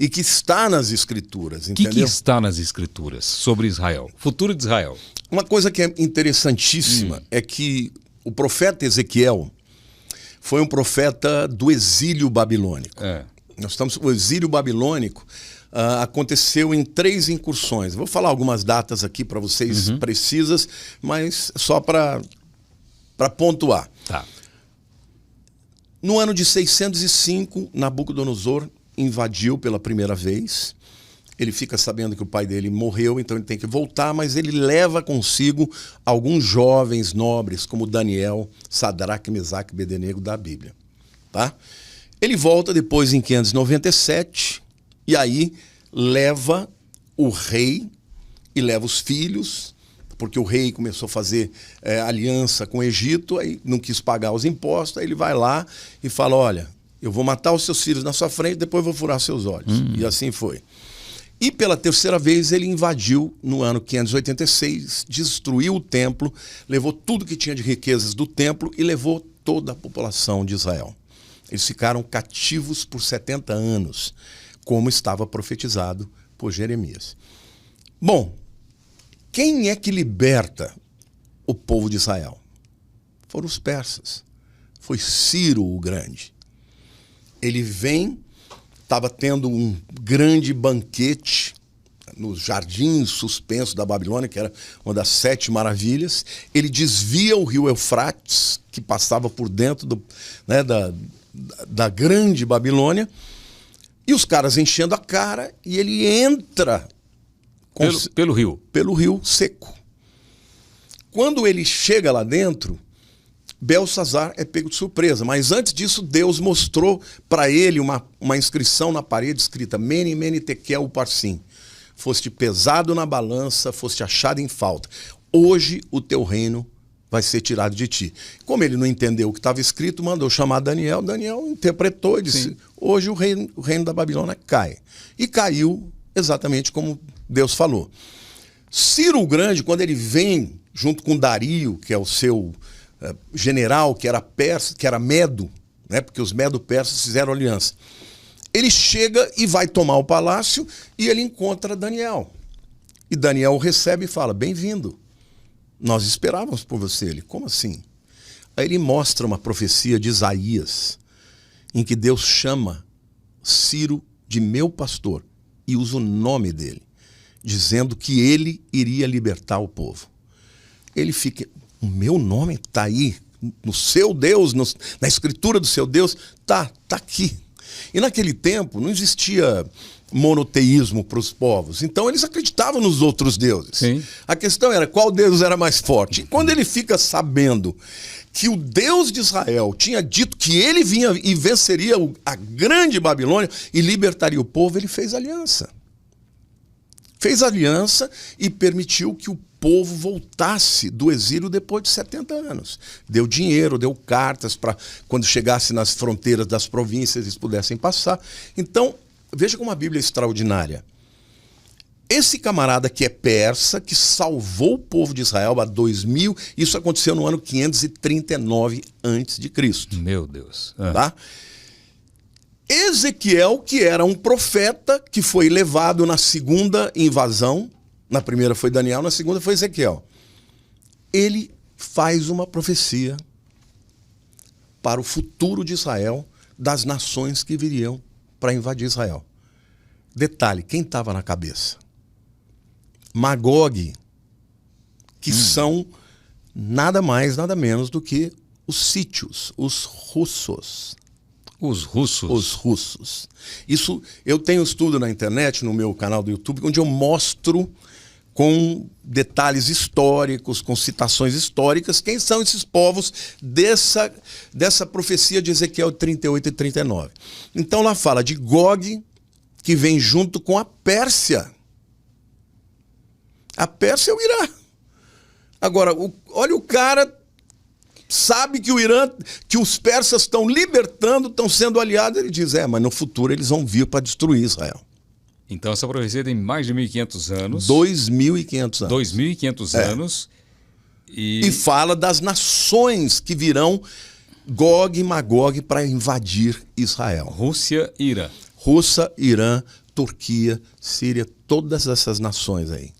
e que está nas Escrituras, O que entendeu? está nas Escrituras sobre Israel? Futuro de Israel. Uma coisa que é interessantíssima é que o profeta Ezequiel foi um profeta do exílio babilônico. O exílio babilônico aconteceu em 3 incursões. Vou falar algumas datas aqui para vocês precisas, mas só para pontuar. Tá. No ano de 605, Nabucodonosor invadiu pela primeira vez. Ele fica sabendo que o pai dele morreu, então ele tem que voltar, mas ele leva consigo alguns jovens nobres, como Daniel, Sadraque, Mesaque e Abednego da Bíblia. Tá? Ele volta depois em 597, e aí leva o rei e leva os filhos, porque o rei começou a fazer aliança com o Egito, aí não quis pagar os impostos, aí ele vai lá e fala, olha, eu vou matar os seus filhos na sua frente, depois vou furar seus olhos. E assim foi. E pela terceira vez ele invadiu no ano 586, destruiu o templo, levou tudo que tinha de riquezas do templo e levou toda a população de Israel. Eles ficaram cativos por 70 anos, como estava profetizado por Jeremias. Bom, quem é que liberta o povo de Israel? Foram os persas. Foi Ciro o Grande. Ele vem, estava tendo um grande banquete nos jardins suspensos da Babilônia, que era uma das 7 maravilhas. Ele desvia o rio Eufrates, que passava por dentro da grande Babilônia, e os caras enchendo a cara, e ele entra Pelo rio. Pelo rio seco. Quando ele chega lá dentro, Belsazar é pego de surpresa. Mas antes disso, Deus mostrou para ele uma inscrição na parede escrita Mene, Mene, Tekel, Upharsin. Foste pesado na balança, foste achado em falta. Hoje o teu reino vai ser tirado de ti. Como ele não entendeu o que estava escrito, mandou chamar Daniel. Daniel interpretou e disse, hoje o reino da Babilônia cai. E caiu exatamente como Deus falou. Ciro o Grande, quando ele vem junto com Dario, que é o seu general, que era persa, que era medo, né, porque os medo-persas fizeram aliança. Ele chega e vai tomar o palácio e ele encontra Daniel. E Daniel o recebe e fala, bem-vindo. Nós esperávamos por você. Ele, como assim? Aí ele mostra uma profecia de Isaías, em que Deus chama Ciro de meu pastor e usa o nome dele, dizendo que ele iria libertar o povo. Ele fica, o meu nome está aí, no seu Deus, na escritura do seu Deus, tá aqui. E naquele tempo não existia monoteísmo para os povos, então eles acreditavam nos outros deuses. Sim. A questão era qual Deus era mais forte. E quando ele fica sabendo que o Deus de Israel tinha dito que ele vinha e venceria a grande Babilônia e libertaria o povo, ele fez aliança. Fez aliança e permitiu que o povo voltasse do exílio depois de 70 anos. Deu dinheiro, deu cartas para quando chegasse nas fronteiras das províncias eles pudessem passar. Então, veja como a Bíblia é extraordinária. Esse camarada que é persa, que salvou o povo de Israel há 2000, isso aconteceu no ano 539 a.C. Meu Deus. Tá? Ezequiel, que era um profeta, que foi levado na segunda invasão, na primeira foi Daniel, na segunda foi Ezequiel. Ele faz uma profecia para o futuro de Israel, das nações que viriam para invadir Israel. Detalhe, quem estava na cabeça? Magog, que são nada mais, nada menos do que os sítios, os russos. Os russos? Os russos. Isso, eu tenho estudo na internet, no meu canal do YouTube, onde eu mostro com detalhes históricos, com citações históricas, quem são esses povos dessa profecia de Ezequiel 38 e 39. Então lá fala de Gog, que vem junto com a Pérsia. A Pérsia é o Irã. Agora, olha o cara, sabe que o Irã, que os persas estão libertando, estão sendo aliados, ele diz, mas no futuro eles vão vir para destruir Israel. Então essa profecia tem mais de 1.500 anos. 2.500 anos. 2.500 anos. E fala das nações que virão, Gog e Magog, para invadir Israel. Rússia e Irã. Rússia, Irã, Turquia, Síria, todas essas nações aí.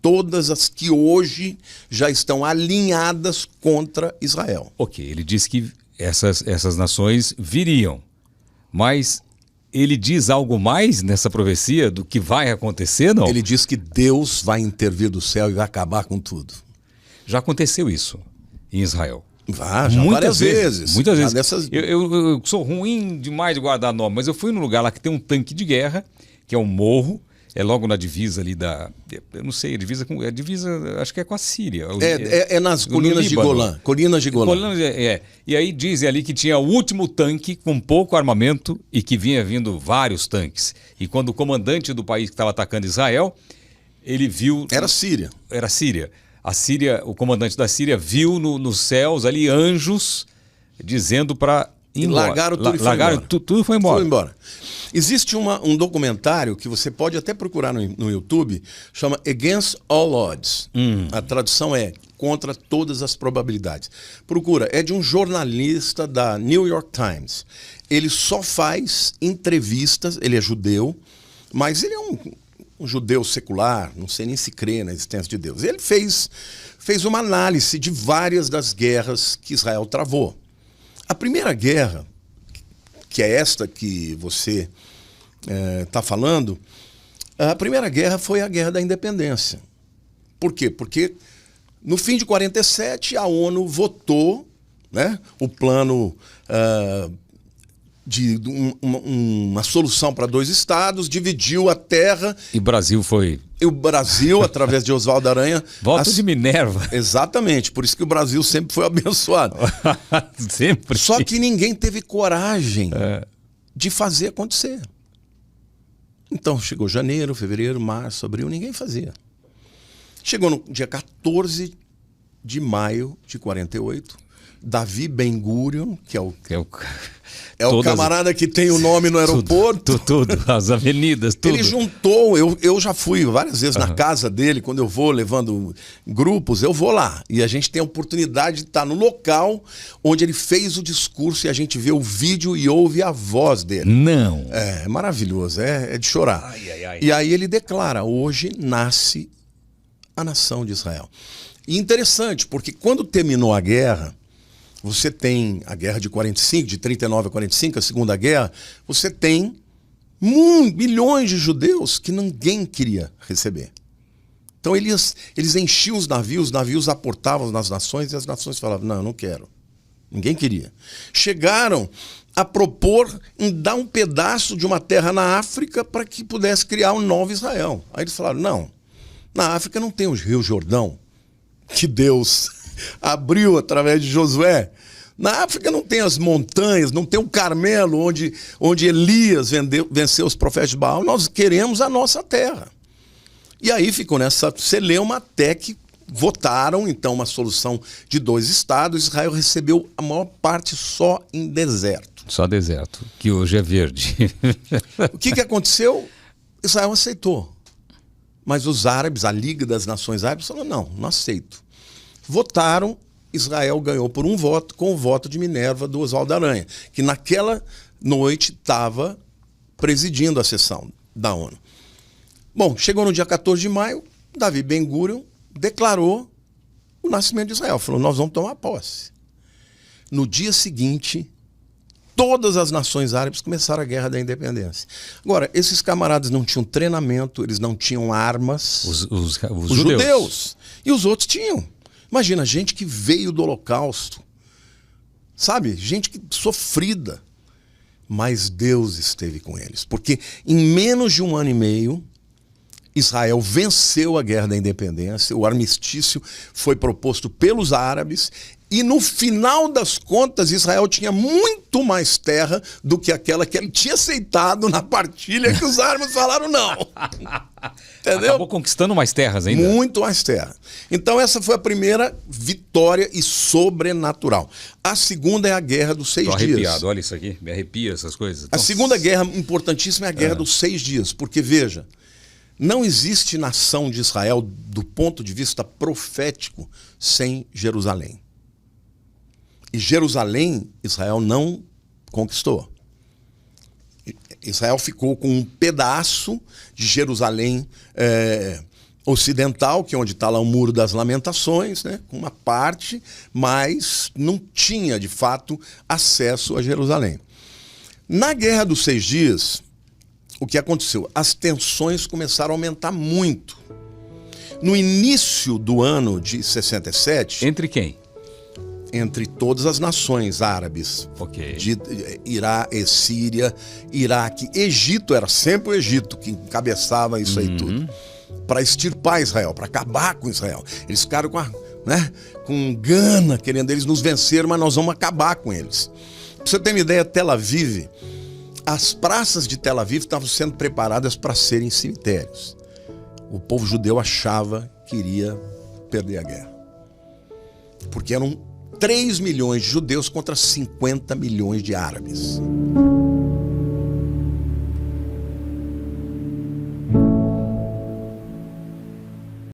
Todas as que hoje já estão alinhadas contra Israel. Ok, ele disse que essas nações viriam, mas ele diz algo mais nessa profecia do que vai acontecer, não? Ele diz que Deus vai intervir do céu e vai acabar com tudo. Já aconteceu isso em Israel. Já várias vezes. Muitas vezes. Dessas... Eu sou ruim demais de guardar nome, mas eu fui num lugar lá que tem um tanque de guerra, que é um morro, é logo na divisa ali da... Eu não sei, a divisa acho que é com a Síria. É nas colinas de Golã. Colinas de Golã. E aí dizem ali que tinha o último tanque com pouco armamento e que vinha vindo vários tanques. E quando o comandante do país que estava atacando Israel, ele viu... Era Síria. Era Síria. A Síria, o comandante da Síria viu nos céus ali anjos dizendo para ir embora. Largaram tudo e foi embora. Tudo foi embora. Foi embora. Existe um documentário que você pode até procurar no YouTube, chama Against All Odds. A tradução é Contra Todas as Probabilidades. Procura, é de um jornalista da New York Times. Ele só faz entrevistas, ele é judeu, mas ele é um judeu secular, não sei nem se crê na existência de Deus. Ele fez uma análise de várias das guerras que Israel travou. A primeira guerra, que é esta que você está falando, a primeira guerra foi a Guerra da Independência. Por quê? Porque no fim de 47 a ONU votou, né, o plano de uma solução para 2 estados, dividiu a terra. E o Brasil foi... E o Brasil, através de Oswaldo Aranha... Voto de Minerva. Exatamente, por isso que o Brasil sempre foi abençoado. Sempre. Só que ninguém teve coragem de fazer acontecer. Então chegou janeiro, fevereiro, março, abril, ninguém fazia. Chegou no dia 14 de maio de 48, Davi Ben-Gurion, que é o camarada que tem o nome no aeroporto. Tudo, as avenidas, tudo. Ele juntou, eu já fui várias vezes na casa dele, quando eu vou levando grupos, eu vou lá. E a gente tem a oportunidade de estar no local onde ele fez o discurso e a gente vê o vídeo e ouve a voz dele. Não. É maravilhoso, é de chorar. Ai. E aí ele declara, hoje nasce a nação de Israel. E interessante, porque quando terminou a guerra, você tem a guerra de 45, de 39 a 45, a Segunda Guerra, você tem milhões de judeus que ninguém queria receber. Então eles enchiam os navios aportavam nas nações e as nações falavam, não, eu não quero. Ninguém queria. Chegaram a propor em dar um pedaço de uma terra na África para que pudesse criar um novo Israel. Aí eles falaram, não, na África não tem o Rio Jordão, que Deus abriu através de Josué. Na África não tem as montanhas, não tem o Carmelo, onde Elias venceu os profetas de Baal. Nós queremos a nossa terra. E aí ficou nessa celeuma até que votaram, então, uma solução de 2 estados. Israel recebeu a maior parte só em deserto. Só deserto, que hoje é verde. O que aconteceu? Israel aceitou. Mas os árabes, a Liga das Nações Árabes, falou, não aceito. Votaram, Israel ganhou por um voto, com o voto de Minerva do Oswaldo Aranha, que naquela noite estava presidindo a sessão da ONU. Bom, chegou no dia 14 de maio, Davi Ben-Gurion declarou o nascimento de Israel. Falou, nós vamos tomar posse. No dia seguinte, todas as nações árabes começaram a Guerra da Independência. Agora, esses camaradas não tinham treinamento, eles não tinham armas. Os judeus. E os outros tinham. Imagina, gente que veio do Holocausto, sabe? Gente sofrida. Mas Deus esteve com eles. Porque em menos de 1 ano e meio, Israel venceu a Guerra da Independência, o armistício foi proposto pelos árabes, e no final das contas, Israel tinha muito mais terra do que aquela que ele tinha aceitado na partilha que os árabes falaram não. Entendeu? Acabou conquistando mais terras ainda. Muito mais terra. Então essa foi a primeira vitória e sobrenatural. A segunda é a Guerra dos 6 Tô dias. arrepiado, olha isso aqui, me arrepia essas coisas. A segunda guerra importantíssima é a Guerra dos 6 dias, porque veja, não existe nação de Israel do ponto de vista profético sem Jerusalém. E Jerusalém, Israel não conquistou. Israel ficou com um pedaço de Jerusalém ocidental, que é onde está lá o Muro das Lamentações, né? Com uma parte, mas não tinha, de fato, acesso a Jerusalém. Na Guerra dos 6 Dias, o que aconteceu? As tensões começaram a aumentar muito. No início do ano de 67... Entre quem? Entre todas as nações árabes, Ok. de Síria, Iraque, Egito, era sempre o Egito que encabeçava isso aí tudo, para extirpar Israel, para acabar com Israel. Eles ficaram com gana, querendo eles nos vencer, mas nós vamos acabar com eles. Pra você ter uma ideia, Tel Aviv, as praças de Tel Aviv estavam sendo preparadas para serem cemitérios. O povo judeu achava que iria perder a guerra, porque eram 3 milhões de judeus contra 50 milhões de árabes.